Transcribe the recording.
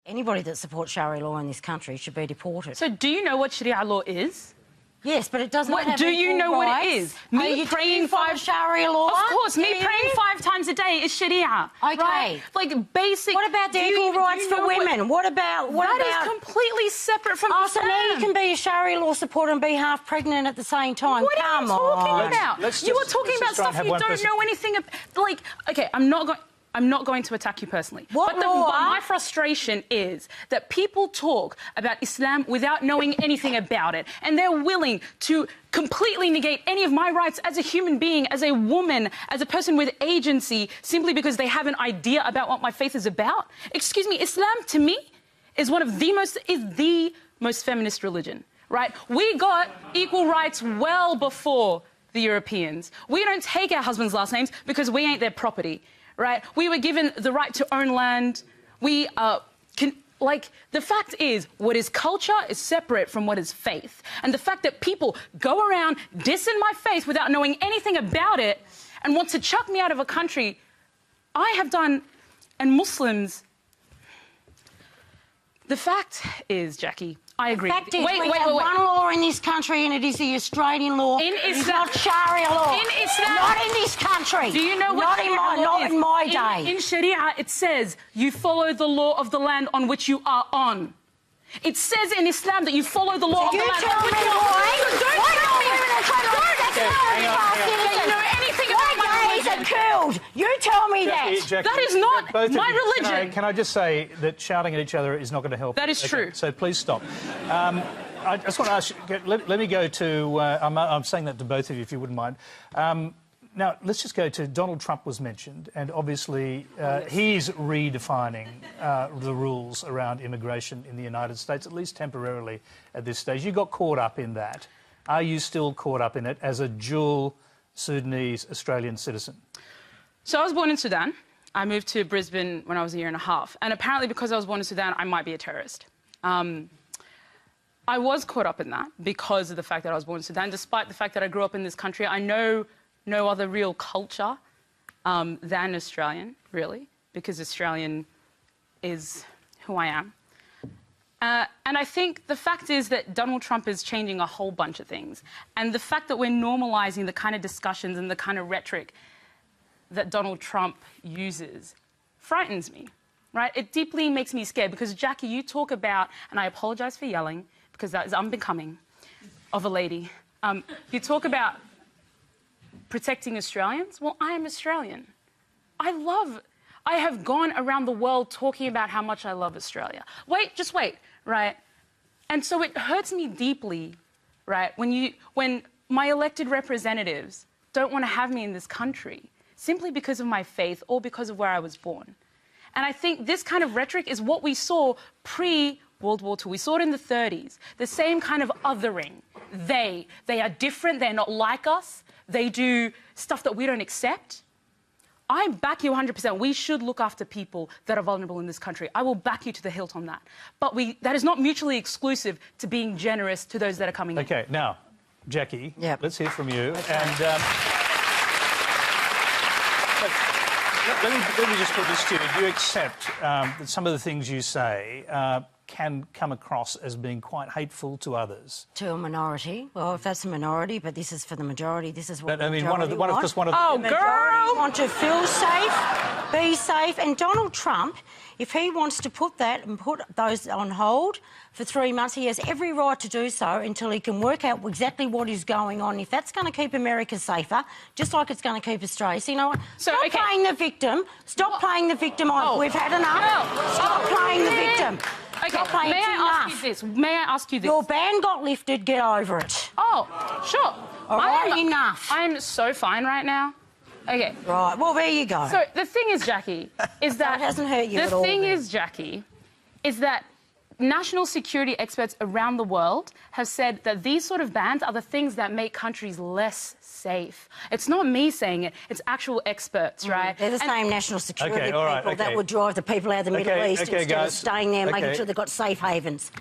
Anybody that supports Sharia law in this country should be deported. So do you know what Sharia law is? Yes, but it doesn't have do you know rights. what it is? Me praying Sharia law? Of course, me praying 5 times a day is Sharia. Okay. Right? Like basic... What about the equal rights for women? What about... That is completely separate from Islam. So now you can be a Sharia law supporter and be half pregnant at the same time. What are you talking about? You are talking about stuff you don't know anything about. Like, OK, I'm not going to attack you personally. But my frustration is that people talk about Islam without knowing anything about it, and they're willing to completely negate any of my rights as a human being, as a woman, as a person with agency, simply because they have an idea about what my faith is about. Excuse me, Islam, to me, is the most feminist religion, right? We got equal rights well before the Europeans. We don't take our husbands' last names because we ain't their property. Right? We were given the right to own land. The fact is, what is culture is separate from what is faith. And the fact that people go around dissing my faith without knowing anything about it and want to chuck me out of a country I have done, and Muslims... The fact is, Jackie, I agree. The fact is, we have one law in this country, and it is the Australian law. In Islam, it is not Sharia law. In Islam, not in this country. Do you know what not in my day. In Sharia, it says you follow the law of the land on which you are on. It says in Islam that you follow the law of the land on which you are on. Don't tell me women are killed. You tell me that. Jackie, that is not my religion. Can I just say that shouting at each other is not going to help? That is true. So please stop. I just want to ask you, let me go to... I'm saying that to both of you, if you wouldn't mind. Now, let's just go to Donald Trump was mentioned, and obviously he's redefining the rules around immigration in the United States, at least temporarily at this stage. You got caught up in that. Are you still caught up in it as a dual Sudanese-Australian citizen? So I was born in Sudan. I moved to Brisbane when I was a year and a half. And apparently because I was born in Sudan, I might be a terrorist. I was caught up in that because of the fact that I was born in Sudan. Despite the fact that I grew up in this country, I know no other real culture than Australian, really, because Australian is who I am. And I think the fact is that Donald Trump is changing a whole bunch of things. And the fact that we're normalising the kind of discussions and the kind of rhetoric that Donald Trump uses frightens me, right? It deeply makes me scared because, Jackie, you talk about, and I apologise for yelling because that is unbecoming of a lady. You talk about protecting Australians. Well, I am Australian. I have gone around the world talking about how much I love Australia. Just wait, right? And so it hurts me deeply, right, when my elected representatives don't want to have me in this country simply because of my faith or because of where I was born. And I think this kind of rhetoric is what we saw pre-World War II. We saw it in the 30s, the same kind of othering. They are different, they're not like us, they do stuff that we don't accept. I back you 100%. We should look after people that are vulnerable in this country. I will back you to the hilt on that. But that is not mutually exclusive to being generous to those that are coming in. OK, now, Jackie, let's hear from you. Okay. And let me just put this to you. Do you accept that some of the things you say can come across as being quite hateful to others? To a minority. Well, if that's a minority, but this is for the majority. This is what Oh, girl! Want to feel safe, be safe. And Donald Trump, if he wants to put that and put those on hold for 3 months, he has every right to do so until he can work out exactly what is going on. If that's going to keep America safer, just like it's going to keep Australia. So, you know what? Stop playing the victim. Stop playing the victim. We've had enough. Stop playing the victim. OK, may I ask you this? May I ask you this? Your ban got lifted. Get over it. Oh, sure. All right, enough. I'm so fine right now. OK. Right, well, there you go. So the thing is, Jackie, is that... It hasn't hurt you at all. The thing is, Jackie, is that national security experts around the world have said that these sort of bans are the things that make countries less safe. It's not me saying it, it's actual experts, right? They're the same national security people that would drive the people out of the Middle East instead of staying there, making sure they've got safe havens.